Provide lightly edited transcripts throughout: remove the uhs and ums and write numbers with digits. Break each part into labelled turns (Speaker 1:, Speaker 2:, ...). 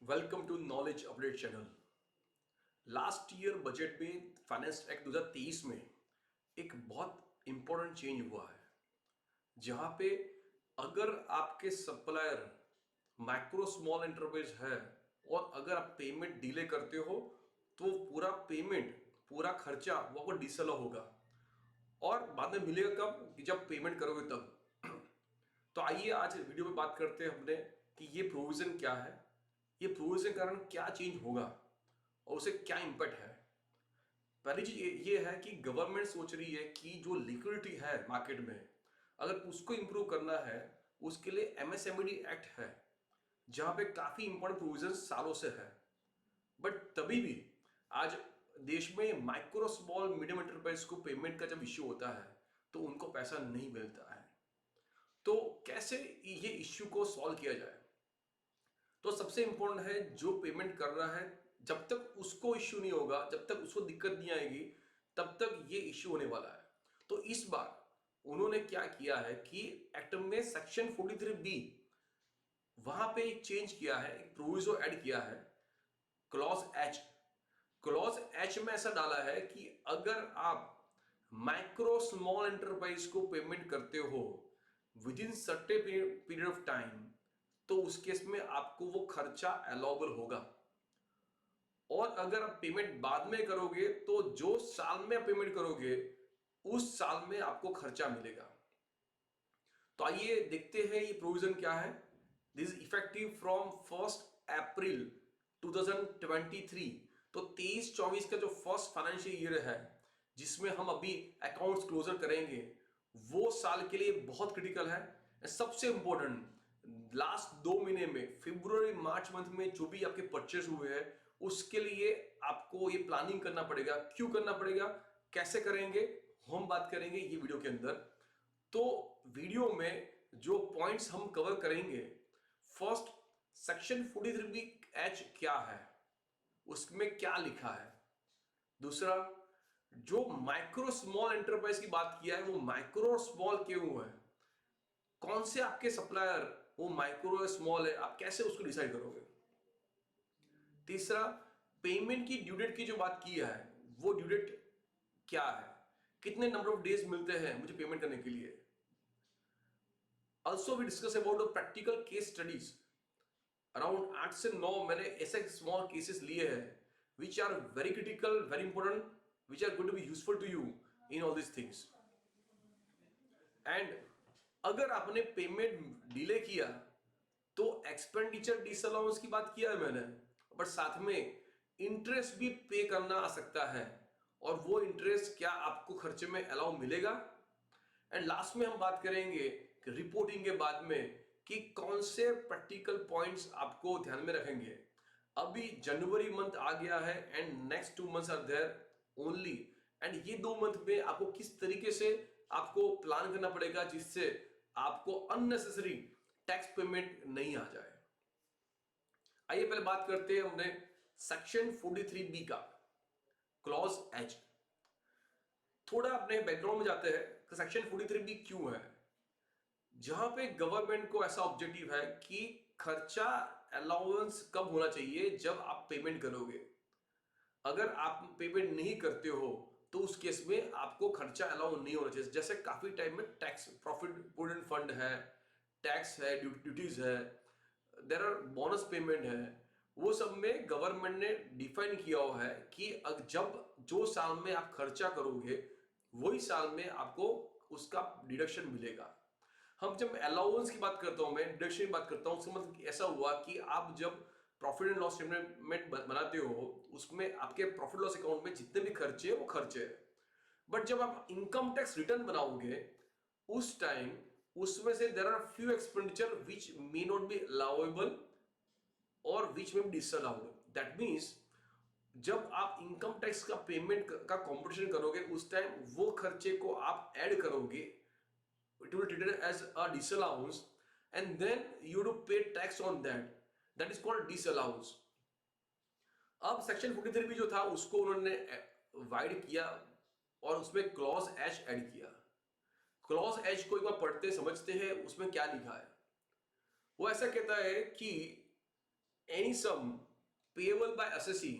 Speaker 1: Welcome to knowledge update channel. Last year budget में finance act 2023 में एक बहुत इंपॉर्टेंट चेंज हुआ है, जहां पे अगर आपके सप्लायर माइक्रो स्मॉल एंटरप्राइज है और अगर आप पेमेंट डिले करते हो तो पूरा पेमेंट, पूरा खर्चा वो आपको डिसअलाउ होगा और बाद में मिलेगा कब? कि जब पेमेंट करोगे तब। तो आइए आज वीडियो में बात करते हैं हमने कि ये प्रोविजन क्या है, ये प्रोविजन के कारण क्या चेंज होगा और उसे क्या इंपैक्ट है। पहली चीज ये है कि गवर्नमेंट सोच रही है कि जो लिक्विडिटी है मार्केट में, अगर उसको इंप्रूव करना है उसके लिए एमएसएमई एक्ट है, जहां पे काफी इंपॉर्टेंट प्रोविजन सालों से है। बट तभी भी आज देश में माइक्रो स्मॉल मीडियम एंटरप्राइज को पेमेंट का जब इश्यू होता है तो उनको पैसा नहीं मिलता है। तो कैसे ये इश्यू को सॉल्व किया जाए? तो सबसे इंपॉर्टेंट है जो पेमेंट कर रहा है, जब तक उसको इश्यू नहीं होगा, जब तक उसको दिक्कत नहीं आएगी, तब तक ये इश्यू होने वाला है। तो इस बार उन्होंने क्या किया है कि एक्ट में सेक्शन 43B वहां पे एक चेंज किया है, एक प्रोविजो ऐड किया है, क्लॉज एच। क्लॉज एच में ऐसा डाला है कि अगर आप माइक्रो स्मॉल एंटरप्राइज को पेमेंट करते हो with in certain period of time, तो उस केस में आपको वो खर्चा अलाउबल होगा। और अगर आप पेमेंट बाद में करोगे तो जो साल में आप पेमेंट करोगे उस साल में आपको खर्चा मिलेगा। तो आइए देखते हैं ये प्रोविजन क्या है। दिस इज इफेक्टिव फ्रॉम 1 अप्रैल 2023। तो 23-24 का जो फर्स्ट फाइनेंशियल ईयर है जिसमें हम अभी अकाउंट्स क्लोजर करेंगे, वो साल के लिए बहुत क्रिटिकल है। सबसे इंपॉर्टेंट लास्ट 2 महीने में, फरवरी मार्च मंथ में जो भी आपके परचेज हुए हैं उसके लिए आपको ये प्लानिंग करना पड़ेगा। क्यों करना पड़ेगा, कैसे करेंगे, हम बात करेंगे ये वीडियो के अंदर। तो वीडियो में जो पॉइंट्स हम कवर करेंगे, फर्स्ट, सेक्शन 43B(H) क्या है, उसमें क्या लिखा है। दूसरा, जो माइक्रो स्मॉल एंटरप्राइज की बात किया है वो माइक्रो स्मॉल क्यों है, कौन से आपके सप्लायर वो माइक्रो स्मॉल है, आप कैसे उसको डिसाइड करोगे। तीसरा, पेमेंट की ड्यू डेट की जो बात की है वो ड्यू डेट क्या है, कितने नंबर ऑफ डेज मिलते हैं मुझे पेमेंट करने के लिए। Also we discuss about practical case studies. Around 8 से 9 मैंने ऐसे स्मॉल केसेस लिए हैं which are very critical, very important, which are going to be useful to you in all this things. And अगर आपने पेमेंट डिले किया तो expenditure disallowance की बात किया है मैंने, बट साथ में इंटरेस्ट भी पे करना आ सकता है, और वो इंटरेस्ट क्या आपको खर्चे में अलाउ मिलेगा। एंड लास्ट में हम बात करेंगे कि रिपोर्टिंग के बाद में कि कौन से प्रैक्टिकल पॉइंट्स आपको ध्यान में रखेंगे। अभी जनवरी मंथ आ गया है and next 2 months are there only, and ये 2 मंथ में आपको किस तरीके से आपको प्लान करना पड़ेगा जिससे आपको अननेसेसरी टैक्स पेमेंट नहीं आ जाए। आइए पहले बात करते हैं हमने सेक्शन 43B का, क्लॉज एच। थोड़ा अपने बैकग्राउंड में जाते हैं कि सेक्शन 43B क्यों है। जहां पे गवर्नमेंट को ऐसा ऑब्जेक्टिव है कि खर्चा अलाउंस कब होना चाहिए, जब आप पेमेंट करोगे। अगर आप पेमेंट नहीं करते हो तो उस केस में आपको खर्चा अलाउ नहीं होना चाहिए। जैसे काफी टाइम में टैक्स प्रॉफिट प्रूडेंट फंड है, टैक्स है, ड्यूटीज है, देयर आर बोनस पेमेंट है, वो सब में गवर्नमेंट ने डिफाइन किया हुआ है कि जब जो साल में आप खर्चा करोगे वही साल में आपको उसका डिडक्शन मिलेगा। हम जब अलाउंस की बात करता हूं, मैं डिडक्शन की बात करता हूं, उसका मतलब ऐसा हुआ कि आप जब प्रॉफिट एंड लॉस स्टेटमेंट बनाते हो उसमें आपके प्रॉफिट लॉस अकाउंट में जितने भी खर्चे हैं वो खर्चे हैं। बट जब आप इनकम टैक्स रिटर्न बनाओगे उस टाइम उसमें से there are few expenditure which may not be allowable और which may be disallowed. That means जब आप इनकम टैक्स का पेमेंट का कॉम्पिटिशन करोगे उस टाइम वो खर्चे को आप ऐड करोगे, it will be treated as a disallowance, and then you to pay tax on that, that is called disallowance. अब सेक्शन 43 भी जो था उसको उन्होंने वाइड किया और उसमें क्लॉज एच ऐड किया। क्लॉज एच को एक बार पढ़ते समझते हैं उसमें क्या लिखा है। वो ऐसा कहता है कि any sum payable by assessee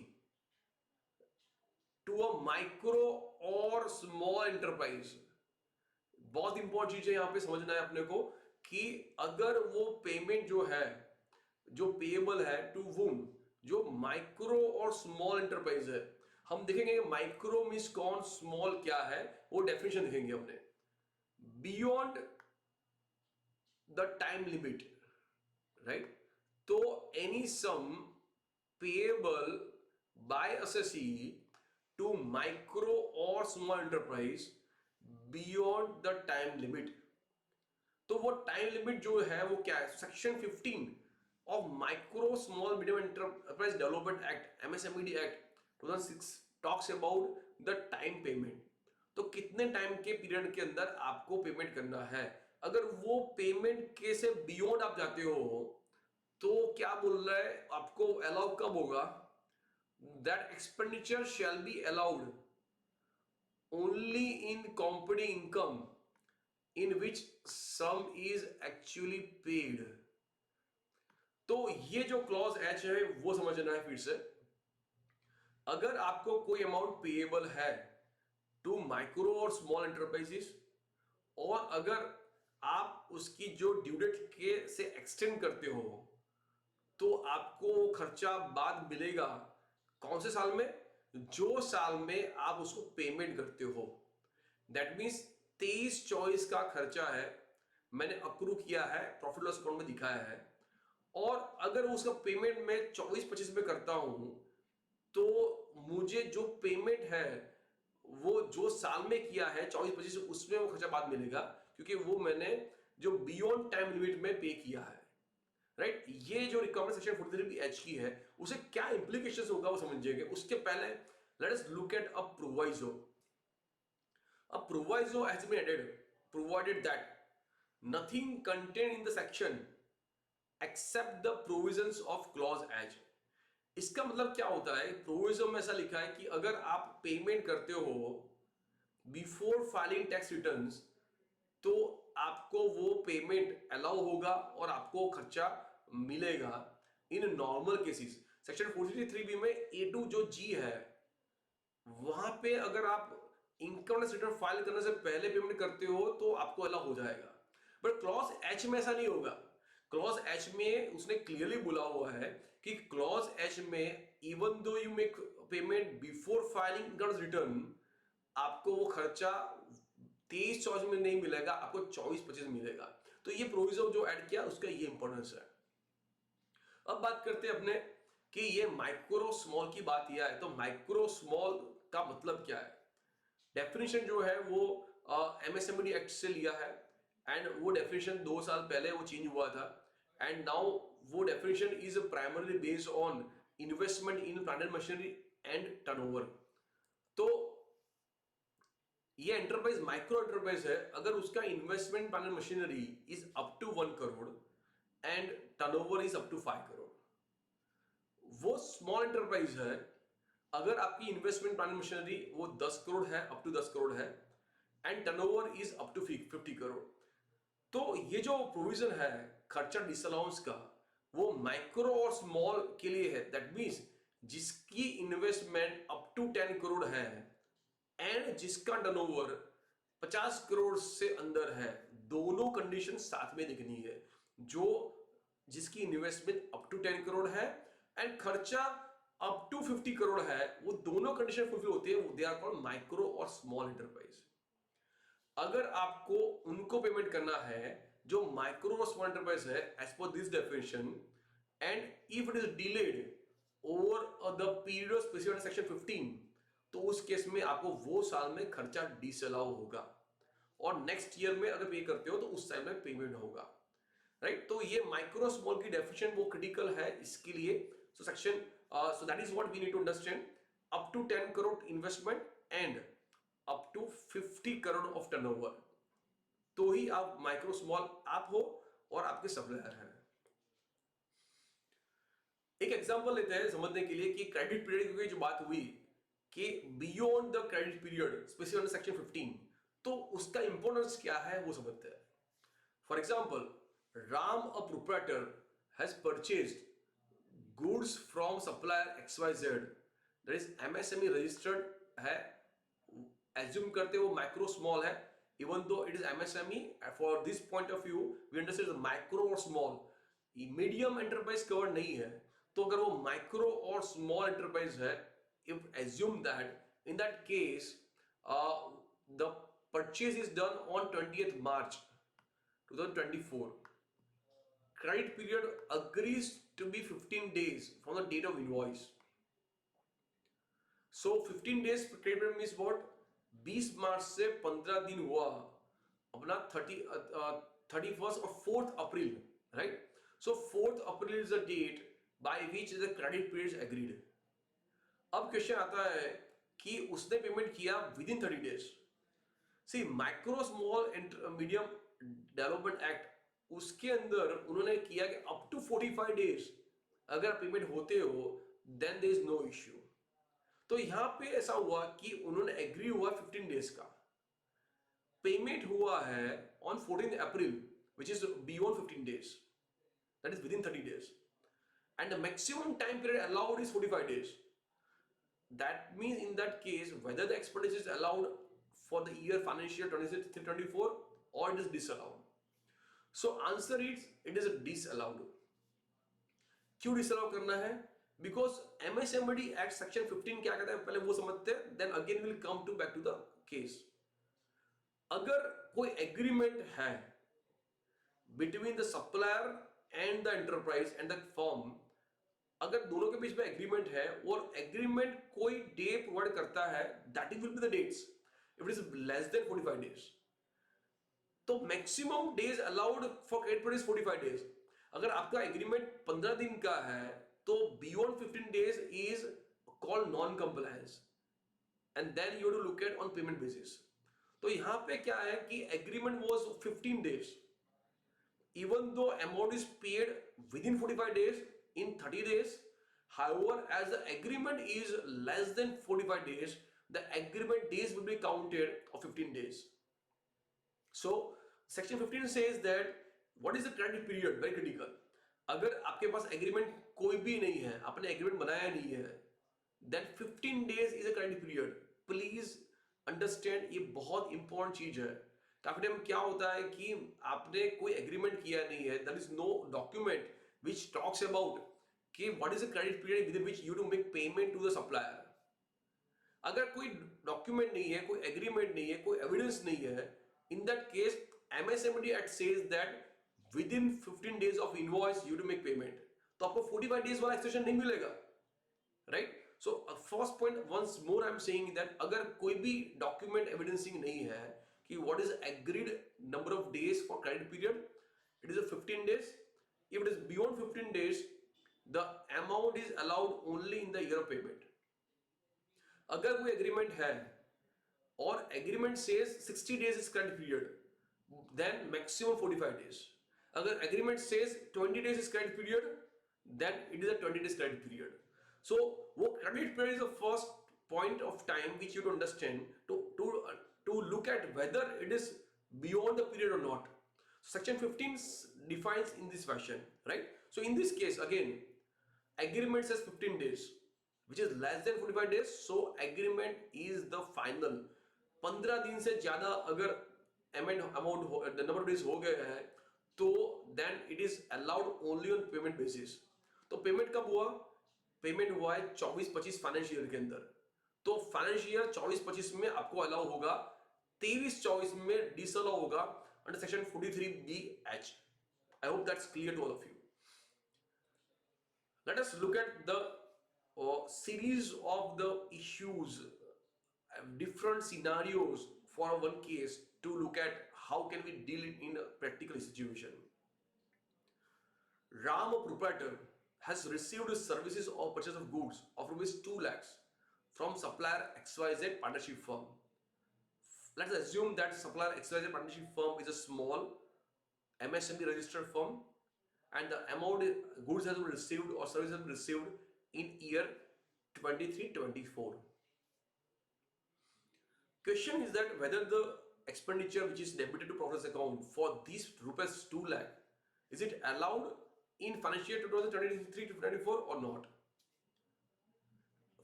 Speaker 1: to a micro or small enterprise. बहुत इंपॉर्टेंट चीज है यहां पे समझना है अपने को कि अगर वो पेमेंट जो है, जो पेएबल है टू वूम, जो माइक्रो और स्मॉल एंटरप्राइज है, हम देखेंगे माइक्रो मीन्स कौन, स्मॉल क्या है, वो डेफिनेशन देखेंगे हमने। Beyond the time limit, right? तो any sum payable by assessee to micro or small enterprise beyond the time limit। तो वो टाइम लिमिट जो है वो क्या है? Section 15 of micro small medium enterprise development act, MSMED act 2006 talks about the time payment. तो कितने time के पीरियड के अंदर आपको पेमेंट करना है। अगर वो पेमेंट के से बियॉन्ड आप जाते हो तो क्या बोल रहा है, आपको अलाउ कब होगा? That expenditure shall be allowed only in company income in which sum is actually paid। तो ये जो क्लॉज एच है वो समझना है फिर से। अगर आपको कोई अमाउंट पेएबल है टू माइक्रो और स्मॉल एंटरप्राइजेस, और अगर आप उसकी जो ड्यू डेट के से एक्सटेंड करते हो तो आपको खर्चा बाद मिलेगा। कौन से साल में? जो साल में आप उसको पेमेंट करते हो। दैट मीन्स 23-24 का खर्चा है, मैंने अक्रू किया है, प्रॉफिट लॉस अकाउंट में दिखाया है, और अगर उसका पेमेंट मैं 24-25 में करता हूं तो मुझे जो पेमेंट है वो जो साल में किया है 24-25, उसमें वो खर्चा बाद मिलेगा, क्योंकि वो मैंने जो बियॉन्ड टाइम लिमिट में पे किया है, राइट? ये जो रिक्वायरमेंट सेक्शन 43 की है, उसे क्या इंप्लीकेशंस होगा वो समझेंगे। उसके पहले let us look at a proviso. A proviso has been added, provided that nothing contained in the section except the provisions of clause H। इसका मतलब क्या होता है? प्रोविजन में ऐसा लिखा है कि अगर आप पेमेंट करते हो बिफोर फाइलिंग टैक्स रिटर्न्स तो आपको वो पेमेंट अलाउ होगा और आपको खर्चा मिलेगा in normal cases. Section 43(3)(b) में A2 जो G है, वहां पे अगर आप इनकम टैक्स रिटर्न फाइल करने से पहले पेमेंट करते हो तो आपको अलग हो जाएगा। बट क्लॉज एच में ऐसा नहीं होगा। क्लॉज एच में उसने क्लियरली बोला हुआ है कि क्लॉज एच में even though you make payment before filing income tax return, आपको वो खर्चा 23-24 में नहीं मिलेगा, आपको 24-25 मिलेगा। तो ये प्रोविजन जो ऐड किया उसका ये इंपॉर्टेंस है। अब बात करते हैं अपने कि ये माइक्रो स्मॉल की बात किया है, तो माइक्रो स्मॉल का मतलब क्या है? डेफिनेशन जो है वो एमएसएमईडी एक्ट से लिया है, एंड वो डेफिनेशन 2 साल पहले वो चेंज हुआ था, एंड नाउ वो definition is primarily based on investment in plant and machinery and turnover. तो ये एंटरप्राइज माइक्रो एंटरप्राइज है अगर उसका investment plant and machinery is up to 1 crore and turnover is up to 5 crore. वो स्मॉल एंटरप्राइज है अगर आपकी इन्वेस्टमेंट प्लांट मशीनरी वो 10 करोड़ है, अप टू 10 करोड़ है, and turnover is up to 50 crore. तो ये जो प्रोविजन है खर्चा डिसअलाउंस का, वो माइक्रो और स्मॉल के लिए है। दैट मींस जिसकी इन्वेस्टमेंट अप टू 10 करोड़ है एंड जिसका टर्नओवर 50 करोड़ से अंदर है, दोनों कंडीशन साथ में दिखनी है। जो जिसकी इन्वेस्टमेंट अप टू 10 करोड़ है एंड खर्चा अप टू 50 करोड़ है, वो दोनों कंडीशन फुलफिल होती है, दे आर कॉल्ड माइक्रो और स्मॉल एंटरप्राइज। अगर आपको उनको पेमेंट करना है जो माइक्रो और स्मॉल एंटरप्राइज है as per this definition, and if it is delayed over the period specified section 15, तो उस केस में आपको वो साल में खर्चा डिसअलाउ होगा, और नेक्स्ट ईयर में अगर पे करते हो तो उस टाइम में पेमेंट होगा, राइट? तो ये माइक्रो स्मॉल की डेफिनेशन वो क्रिटिकल है इसके लिए। So section so that is what we need to understand, up to 10 crore investment and up to 50 crore of turnover, तो ही आप माइक्रो स्मॉल आप हो और आपके सप्लायर हैं। एक एग्जांपल लेते हैं समझने के लिए कि क्रेडिट पीरियड की जो बात हुई कि beyond the credit period specified section 15, तो उसका इंपॉर्टेंस क्या है वो समझते हैं। For example, Ram a proprietor has purchased goods from supplier XYZ, that is MSME registered है, एज्यूम करते हो माइक्रो स्मॉल है, even though it is MSME, for this point of view we understand micro और स्मॉल, मीडियम एंटरप्राइज कवर नहीं है, तो अगर वो माइक्रो और स्मॉल एंटरप्राइज है, if assume that in that case the purchase is done on 20th March 2024. Credit period agrees to be 15 days from the date of invoice. So 15 days credit period means what? 20 मार्च से 15 दिन हुआ अपना 31st और 4th April, right? So 4th April is the date by which the credit period is agreed. अब question आता है कि उसने पेमेंट किया within 30 days. See micro small and medium development act, उसके अंदर उन्होंने किया कि अप टू 45 डेज अगर पेमेंट होते हो then there is no issue. तो यहां पे ऐसा हुआ कि उन्होंने एग्री हुआ 15 डेज का, पेमेंट हुआ है on 14 April which is beyond 15 days, that is with in 30 days, and the maximum time period allowed is 45 days. That means in that case whether the expenditure is allowed for the year financial 23-24 or it is disallowed. So answer is it is a disallowed. क्यों disallow करना है? Because MSMED Act section 15 क्या कहता है पहले वो समझते हैं, then again we'll come to back to the case. अगर कोई agreement है between the supplier and the enterprise and the firm, अगर दोनों के बीच में एग्रीमेंट है और एग्रीमेंट कोई डे प्रोवाइड करता है, that is will be the dates. If it is less than 45 days, तो maximum days allowed for credit period is 45 days. अगर आपका एग्रीमेंट 15 दिन का है तो बियॉन्ड 15 days is called non compliance, and then you have to look at on payment basis. तो यहां पे क्या है कि agreement was 15 days, even though amount is paid within 45 days in 30 days, however as the agreement is less than 45 days, the agreement days will be counted of 15 days. So section 15 says that what is the credit period, very critical. अगर आपके पास agreement कोई भी नहीं है, आपने agreement बनाया नहीं है, then 15 days is a credit period. Please understand, ये बहुत इंपॉर्टेंट चीज है. काफी टाइम क्या होता है कि आपने कोई एग्रीमेंट किया नहीं है, there is no document which talks about कि what is the credit period within which you to make payment to the supplier. अगर कोई डॉक्यूमेंट नहीं है, कोई एग्रीमेंट नहीं है, कोई एविडेंस नहीं है, in that case MSMED act says that within 15 days of invoice you to make payment. तो आपको 45 डेज वाला एक्सटेंशन नहीं मिलेगा, right? So first point once more I am saying that अगर कोई भी डॉक्यूमेंट एविडेंसिंग नहीं है कि what is agreed number of days for credit period, it is a 15 days. If it is beyond 15 days, the amount is allowed only in the year of payment. अगर कोई agreement है और agreement says 60 days is credit period, then maximum 45 days. अगर agreement says 20 days is credit period, then it is a 20 days credit period. So वो credit period is the first point of time which you to understand to look at whether it is beyond the period or not. Section 15 defines in this fashion, right? So in this case again agreement says 15 days which is less than 45 days, so agreement is the final. 15 दिन से ज्यादा अगर amount the number of days हो गए हैं तो then it is allowed only on payment basis. तो payment कब हुआ? पेमेंट हुआ है 24-25 फाइनेंशियल ईयर के अंदर, तो फाइनेंशियल ईयर 24-25 में आपको अलाउ होगा, 23-24 में डिसअलाउ होगा under section 43BH. I hope that's clear to all of you. Let us look at the series of the issues, different scenarios for one case to look at how can we deal in a practical situation. Ram, a proprietor, has received services or purchase of goods of rupees 2 lakhs from supplier XYZ partnership firm. Let's assume that supplier XYZ partnership firm is a small MSME registered firm and the amount goods has been received or services have been received in year 23-24. Question is that whether the expenditure which is debited to profits account for these rupees 2 lakh, is it allowed in financial year 2023 to 24 or not?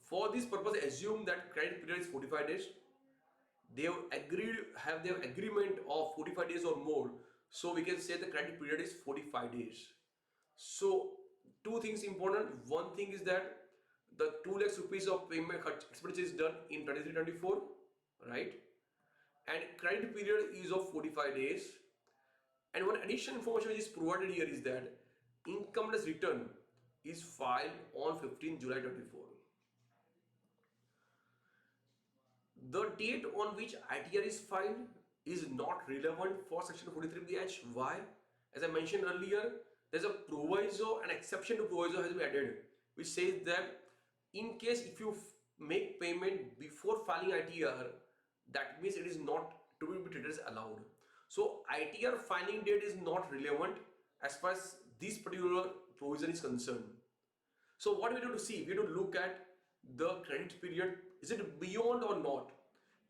Speaker 1: For this purpose, assume that credit period is 45 days. They have their agreement of 45 days or more. So we can say the credit period is 45 days. So two things important. One thing is that the 2 lakhs rupees of payment expenditure is done in 23-24, right? And credit period is of 45 days. And one additional information which is provided here is that income tax return is filed on 15 July 24. The date on which ITR is filed is not relevant for section 43BH. Why? As I mentioned earlier, there's a proviso, an exception to proviso has been added, which says that in case if you make payment before filing ITR, that means it is not to be treated as allowed. So ITR filing date is not relevant as far as this particular provision is concerned. So what we do to see, we do to look at the credit period. Is it beyond or not?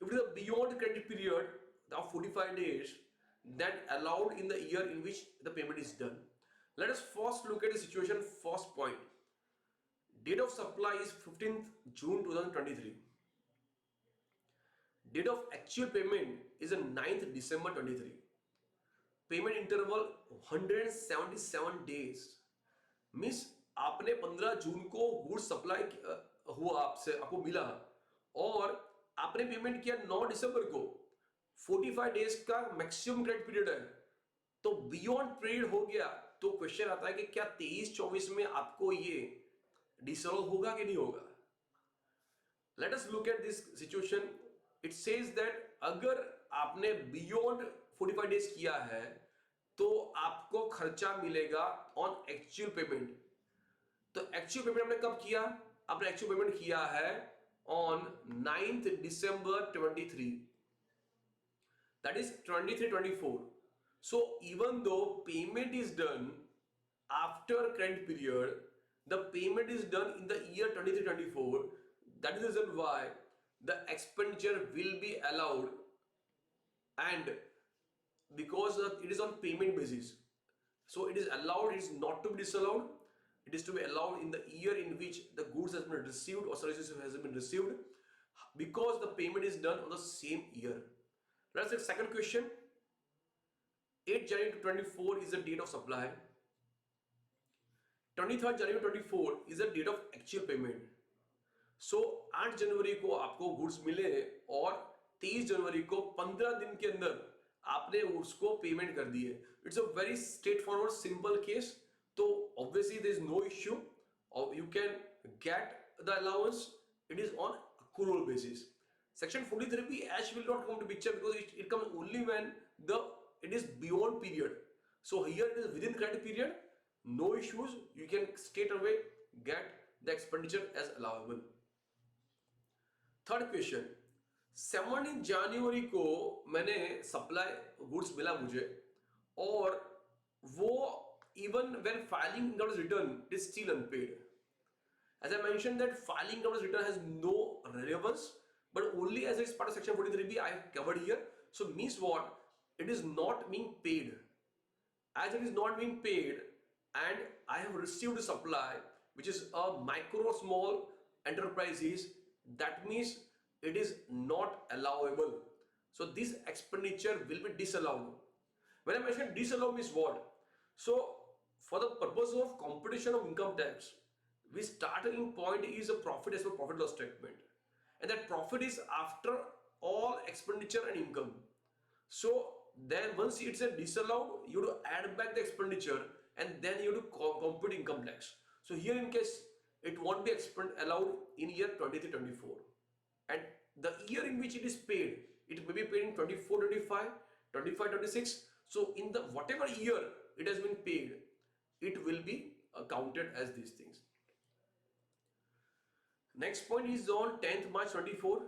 Speaker 1: If it is a beyond credit period of 45 days, then allowed in the year in which the payment is done. Let us first look at the situation. First point. Date of supply is 15th June 2023. Date of actual payment is 9th December 23. Payment interval 177 days. Miss आपने 15 जून को goods supply हुआ, आपसे आपको मिला और आपने payment किया 9 दिसंबर को. 45 डेज का मैक्सिमम क्रेडिट पीरियड है, तो बियॉन्ड पीरियड हो गया. तो क्वेश्चन आता है कि क्या 23-24 में आपको ये डिसॉल्व होगा कि नहीं होगा. Let us look at this situation. It says that अगर आपने बियॉन्ड 45 डेज किया है तो आपको खर्चा मिलेगा ऑन एक्चुअल पेमेंट. तो एक्चुअल पेमेंट हमने कब किया? आपने एक्चुअल पेमेंट किया है on 9th December 23. That is 23-24. So even though payment is done after credit period, the payment is done in the year 23-24. That is the reason why the expenditure will be allowed, and because it is on payment basis, so it is allowed. It is not to be disallowed. It is to be allowed in the year in which the goods has been received or services has been received, because the payment is done on the same year. Let's take second question. 8 January 24 is the date of supply. 23rd January 24 is the date of actual payment. So 8 जनवरी को आपको goods मिले और 23 जनवरी को 15 दिन के अंदर आपने उसको पेमेंट कर दिए. It's a very straightforward simple case. तो obviously there is no issue, और you can get the allowance. It is on accrual basis. Section 43B(H) will not come to picture because it comes only when it is beyond period. So here it is within credit period, no issues. You can straight away get the expenditure as allowable. Third question. 17 जनवरी को मैंने supply goods मिला मुझे, और वो even when filing income tax return it is still unpaid. As I mentioned that filing income tax return has no relevance, but only as it's part of section 43B I have covered here. So means what? It is not being paid. As it is not being paid and I have received a supply which is a micro small enterprises, that means it is not allowable. So this expenditure will be disallowed. When I mention disallowed means what? So for the purpose of computation of income tax, we starting point is a profit as per profit loss statement, and that profit is after all expenditure and income. So then once it's a disallowed, you have to add back the expenditure and then you have to compute income tax. So here in case it won't be allowed in year 23-24, and the year in which it is paid, it may be paid in 24-25, 25-26. So in the whatever year it has been paid, it will be counted as these things. Next point is on 10th March 24,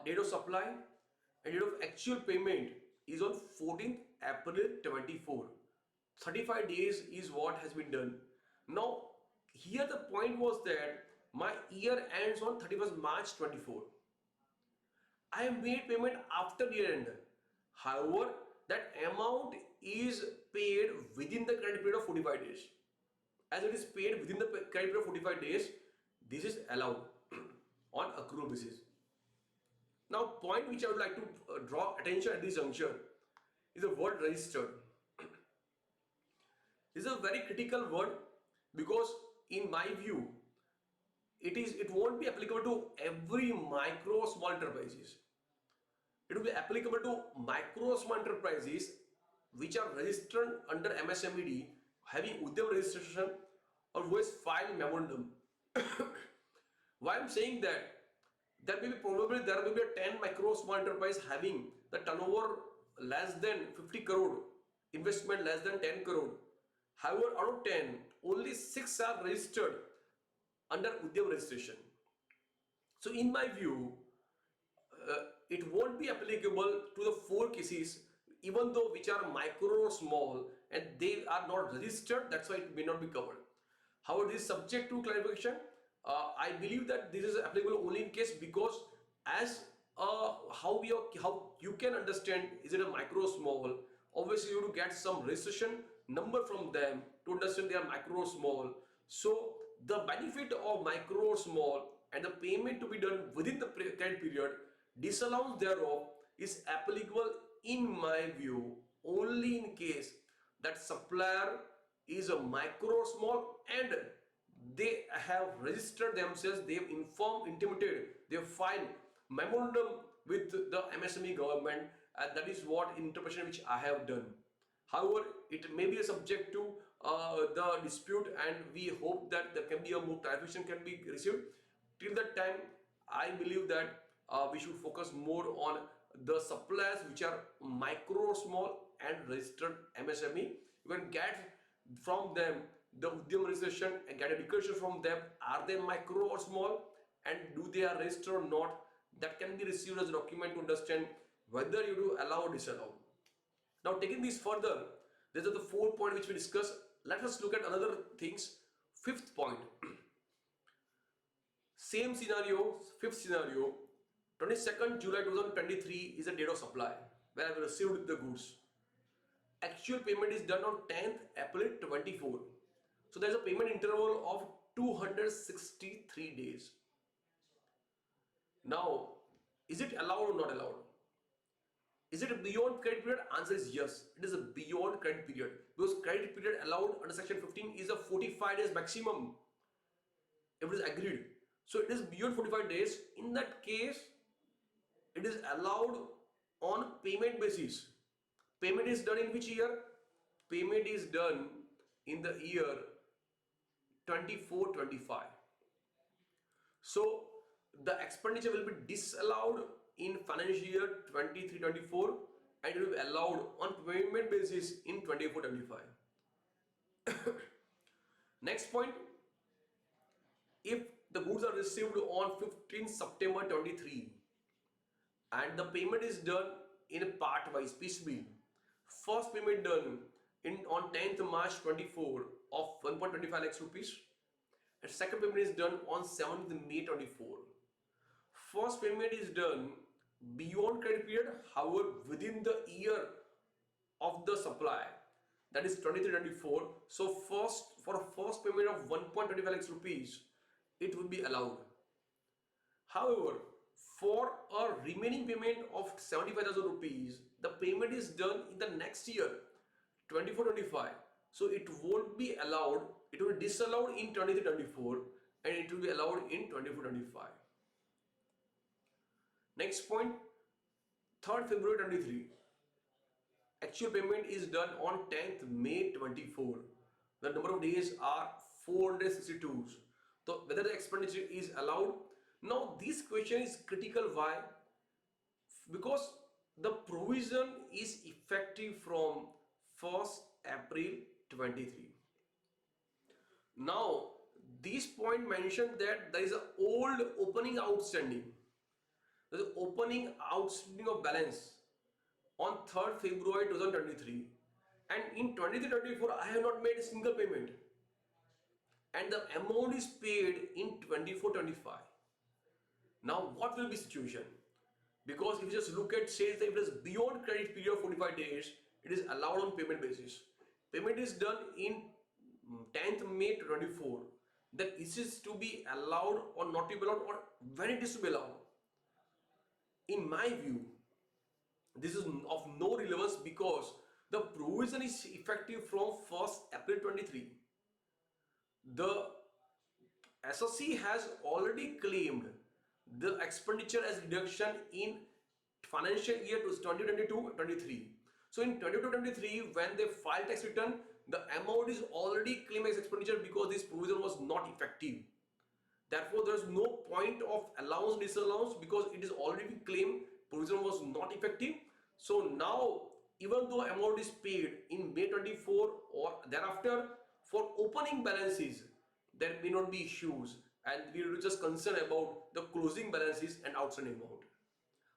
Speaker 1: date of supply, and date of actual payment is on 14th April 24. 35 days is what has been done. Now here the point was that my year ends on 31st March 24. I have made payment after year end. However, that amount is paid within the credit period of 45 days. As it is paid within the credit period of 45 days, this is allowed on accrual basis. Now, point which I would like to draw attention at this juncture is the word registered. This is a very critical word because, in my view, it won't be applicable to every micro small enterprises. It will be applicable to micro small enterprises which are registered under MSMED having Udyam registration or who has filed memorandum. Why I'm saying that? There may be probably there may be a 10 micro small enterprise having the turnover less than 50 crore, investment less than 10 crore. However, out of 10, only 6 are registered under Udyam registration. So in my view, it won't be applicable to the 4 cases, even though which are micro or small and they are not registered, that's why it may not be covered. However, this is subject to clarification. I believe that this is applicable only in case because as how you can understand is it a micro or small, obviously you have to get some registration number from them to understand they are micro or small. So the benefit of micro or small and the payment to be done within the credit period, disallowance thereof is applicable in my view only in case that supplier is a micro or small and they have registered themselves, they have intimated, they have filed memorandum with the MSME government, and that is what interpretation which I have done. However, it may be a subject to the dispute, and we hope that there can be a more clarification can be received. Till that time, I believe that we should focus more on the suppliers which are micro or small and registered MSME. You can get from them the Udyam registration and get a declaration from them. Are they micro or small and do they are registered or not? That can be received as a document to understand whether you do allow or disallow. Now, taking this further, these are the 4 points which we discussed. Let us look at another things. 5th point. Same scenario, 5th scenario. 22nd July 2023 is the date of supply where I have received the goods. Actual payment is done on 10th April 24. So there is a payment interval of 263 days. Now, is it allowed or not allowed? Is it beyond credit period? Answer is yes. It is a beyond credit period because credit period allowed under section 15 is a 45 days maximum. If it is agreed. So it is beyond 45 days. In that case, it is allowed on payment basis. Payment is done in which year? Payment is done in the year 24-25. So the expenditure will be disallowed in financial year 23-24 and it will be allowed on payment basis in 24-25. Next point, if the goods are received on 15 September 23 and the payment is done in part wise piecemeal. First payment done on 10th March 24 of 1.25 lakhs rupees and second payment is done on 7th May 24. First payment is done beyond credit period, however within the year of the supply, that is 23-24. So for a first payment of 1.25 lakhs rupees, it will be allowed. However, for a remaining payment of 75,000 rupees, the payment is done in the next year, 24-25. So it won't be allowed, it will be disallowed in 23-24 and it will be allowed in 24-25. Next point, 3rd February 23. Actual payment is done on 10th May 24. The number of days are 462. So whether the expenditure is allowed. Now this question is critical. Why? Because the provision is effective from 1st April 23. Now this point mentioned that there is an old opening outstanding. There is an opening outstanding of balance on 3rd February 2023 and in 23-24 I have not made a single payment and the amount is paid in 24-25. Now what will be situation? Because if you just look at says that if it is beyond credit period of 45 days, it is allowed on payment basis. payment is done in 10th May 24, then is this to be allowed or not to be allowed, or when it is to be allowed? In my view, this is of no relevance because the provision is effective from 1st April 23. The SSC has already claimed the expenditure as reduction in financial year 2022-23. So in 2022-23, when they filed tax return, the amount is already claimed as expenditure because this provision was not effective. Therefore, there is no point of allowance disallowance because it is already been claimed provision was not effective. So now, even though amount is paid in May 24 or thereafter, for opening balances, there may not be issues, and we will just concern about the closing balances and outstanding amount.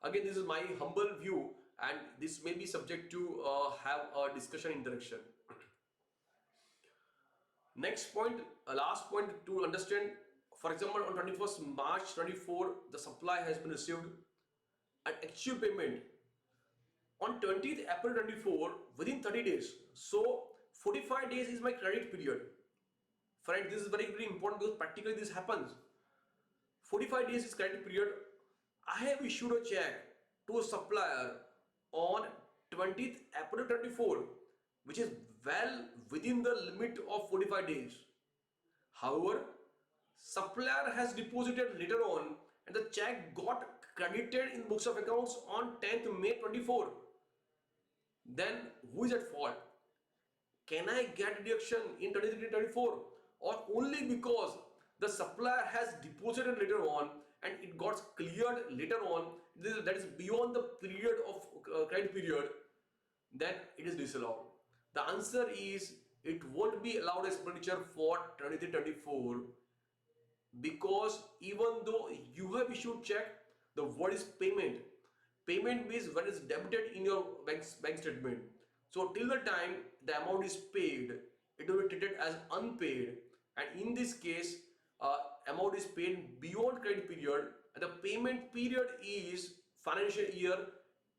Speaker 1: Again, this is my humble view, and this may be subject to have a discussion interaction. Next point, last point to understand. For example, on 21st March 24, the supply has been received, and actual payment on 20th April 24 within 30 days. So 45 days is my credit period. Friend, this is very, very important because practically this happens. 45 days is credit period. I have issued a check to a supplier on 20th April 24, which is well within the limit of 45 days. However, supplier has deposited later on and the check got credited in books of accounts on 10th May 24. Then who is at fault? Can I get deduction in 23-24, or only because the supplier has deposited later on and it got cleared later on, that is beyond the period of credit period, then it is disallowed? The answer is it won't be allowed expenditure for 23-24 because even though you have issued check, the word is payment. Payment means when it's debited in your bank statement. So till the time the amount is paid, it will be treated as unpaid, and in this case amount is paid beyond credit period, and the payment period is financial year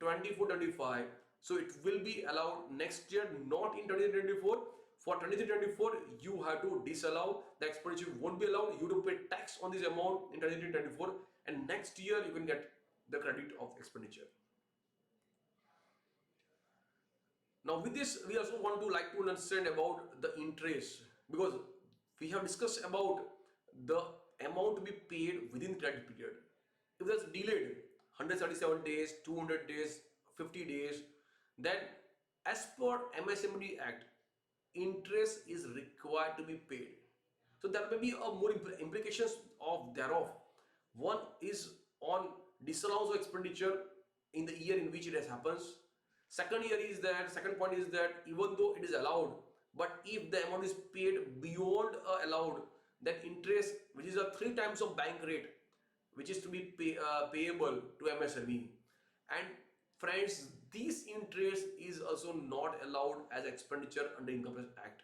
Speaker 1: 24-25. So it will be allowed next year, not in 2024. For 23-24, you have to disallow the expenditure, won't be allowed. You have to pay tax on this amount in 23-24, and next year you can get the credit of expenditure. Now with this, we also want to like to understand about the interest, because we have discussed about the amount to be paid within credit period. If that's delayed 137 days, 200 days, 50 days, then as per MSMD Act, interest is required to be paid. So there may be a more implications of thereof. One is on disallowance of expenditure in the year in which it has happens. Second point is that even though it is allowed, but if the amount is paid beyond allowed, then interest, which is a 3 times of bank rate, which is to be payable to MSME. And friends, this interest is also not allowed as expenditure under Income Tax Act,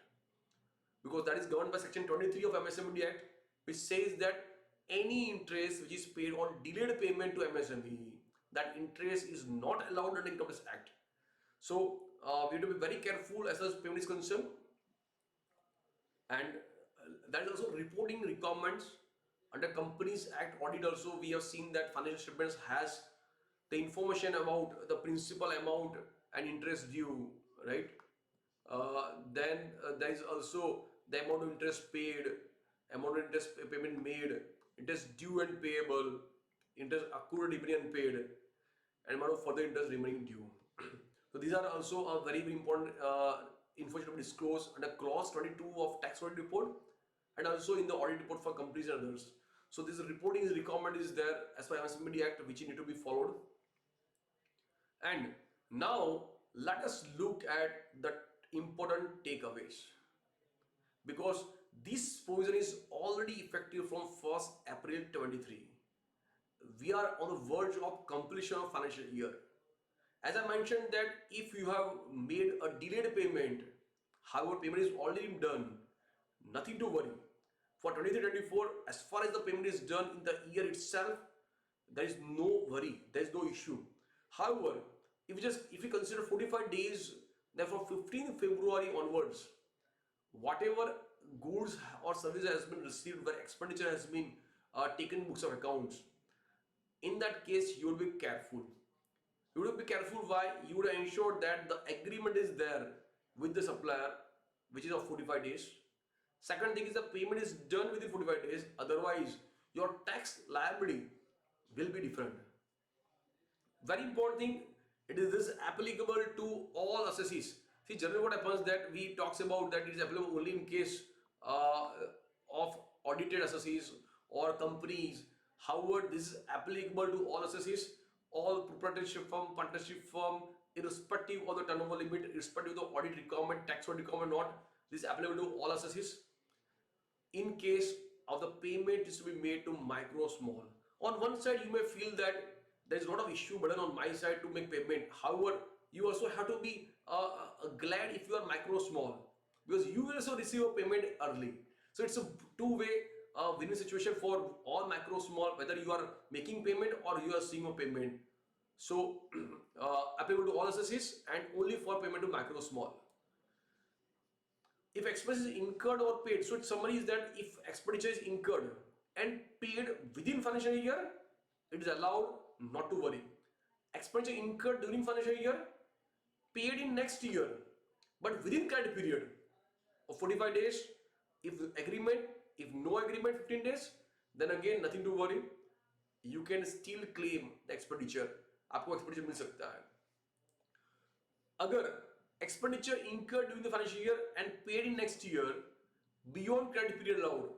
Speaker 1: because that is governed by section 23 of MSME Act, which says that any interest which is paid on delayed payment to MSME, that interest is not allowed under Income Tax Act. So we have to be very careful as far as payment is concerned, and that is also reporting requirements under Companies Act audit. Also, we have seen that financial statements has the information about the principal amount and interest due, right? Then there is also the amount of interest paid, amount of interest payment made, interest due and payable, interest accrued remaining unpaid, and amount of further interest remaining due. So these are also a very, very important information to be disclosed under clause 22 of tax audit report, and also in the audit report for companies and others. So this reporting requirement is there as per MSME Act, which need to be followed. And now let us look at the important takeaways, because this provision is already effective from 1st April 23. We are on the verge of completion of financial year. As I mentioned that if you have made a delayed payment, however payment is already done, nothing to worry. For 23-24, as far as the payment is done in the year itself, there is no worry, there is no issue. However, if you consider 45 days that from 15th February onwards, whatever goods or service has been received where expenditure has been taken in books of accounts, in that case you will be careful. You would be careful. Why? You would ensure that the agreement is there with the supplier, which is of 45 days. Second thing is the payment is done within 45 days. Otherwise, your tax liability will be different. Very important thing, it is this applicable to all assessees. See, generally what happens that we talks about that it is applicable only in case uh, of audited assessees or companies. However, this is applicable to all assessees, all proprietorship firm, partnership firm, irrespective of the turnover limit, irrespective of the audit requirement, tax audit requirement, not. This is applicable to all assessees in case of the payment is to be made to micro small. On one side, you may feel that there is a lot of issue burden on my side to make payment. However, you also have to be glad if you are micro small, because you will also receive a payment early. So it's a two-way win-win situation for all micro small, whether you are making payment or you are seeing a payment. So applicable to all assessees and only for payment to micro small. If expense is incurred or paid, so its summary is that if expenditure is incurred and paid within financial year, it is allowed, not to worry. Expenditure incurred during financial year, paid in next year, but within credit period of 45 days. If agreement, if no agreement 15 days, then again nothing to worry. You can still claim the expenditure. आपको expenditure मिल सकता है. अगर expenditure incurred during the financial year and paid in next year beyond credit period allowed,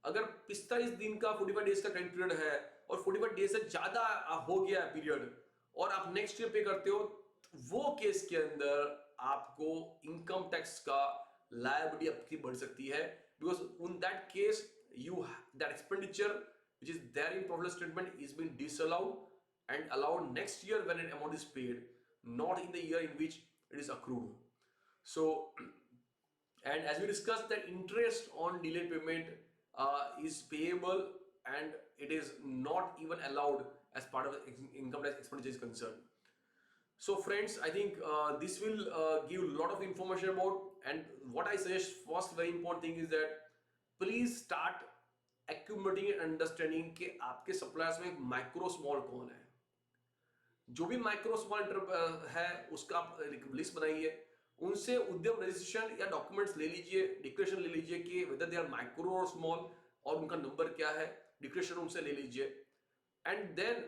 Speaker 1: अगर 45 दिन का 45 days का credit period है और 45 डेज से ज्यादा हो गया है पीरियड और आप नेक्स्ट ईयर पे करते हो, वो केस के अंदर आपको इनकम टैक्स का लायबिलिटी आपकी बढ़ सकती है, because in that case you that expenditure which is there in profit statement is being disallowed and allowed next year when an amount is paid, not in the year in which it is accrued. So, and as we discussed, that interest on delayed payment is payable and it is not even allowed as part of the income tax expenditure is concerned. So friends, I think this will give a lot of information about, and what I suggest first very important thing is that please start accumulating and understanding कि आपके suppliers में micro small कौन है. जो भी micro small है उसका आप लिस्ट बनाइए, उनसे उद्यम रजिस्ट्रेशन या डॉक्यूमेंट्स ले लीजिए, डिक्लेरेशन ले लीजिए कि वेदर दे आर माइक्रो और स्मॉल और उनका नंबर क्या है, डिक्लेरेशन उनसे ले लीजिए. एंड देन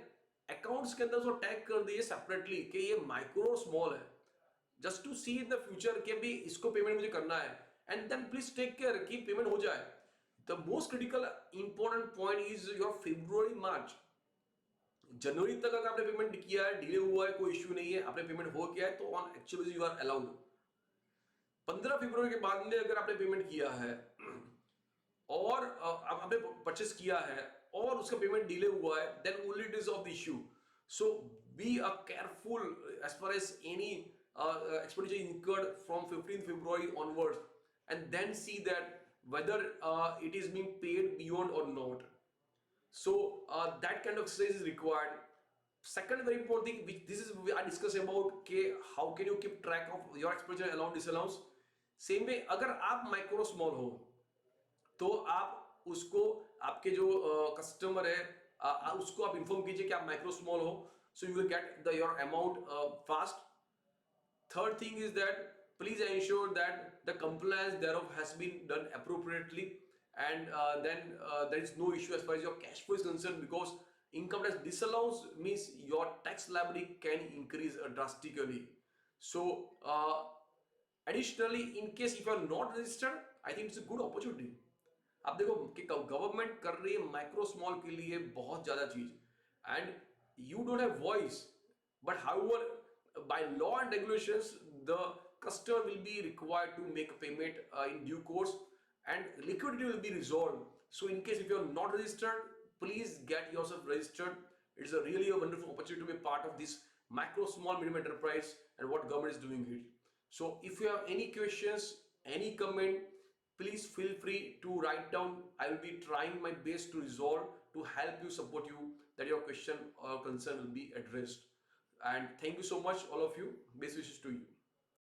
Speaker 1: अकाउंट्स के अंदर उसको टैग कर दिए सेपरेटली कि ये माइक्रो और स्मॉल है, just to see in the future कि भी इसको पेमेंट मुझे करना है. And then please take care कि पेमेंट हो जाए. The most critical important point is your February March. जनवरी तक अगर आपने पेमेंट किया है, डिले हुआ है, कोई इश्यू नहीं है, आपने पेमेंट हो गया है, तो on actually you are allowed. 15 फरवरी के बाद में अगर आपने पेमेंट किया है और आपने परचेस किया है और उसका पेमेंट डिले हुआ है, then only it is of the issue. So be a careful as far as any expenditure incurred from 15th February onwards, and then see that whether it is being paid beyond or not. So that kind of exercise is required. Second very important thing, which this is I discuss about कि how can you keep track of your expenditure allowed disallowance. Same way अगर आप micro small हो तो आप उसको आपके जो customer है उसको आप इन्फॉर्म कीजिए कि आप माइक्रो स्मॉल हो, so you will get the your amount fast. Third thing is that please ensure that the compliance thereof has been done appropriately, and then there is no issue as far as your cash flow is concerned, because income tax disallowance means your tax liability can increase drastically. So additionally, in case if you are not registered, I think it's a good opportunity. आप देखो कि government कर रही है micro small के लिए बहुत ज्यादा चीज, and you don't have voice, but however by law and regulations the customer will be required to make a payment in due course and liquidity will be resolved. So in case if you are not registered, please get yourself registered. It's a really a wonderful opportunity to be part of this micro small medium enterprise and what government is doing it. So if you have any questions, any comment, please feel free to write down. I will be trying my best to resolve, to help you, support you, that your question or concern will be addressed. And thank you so much, all of you. Best wishes to you.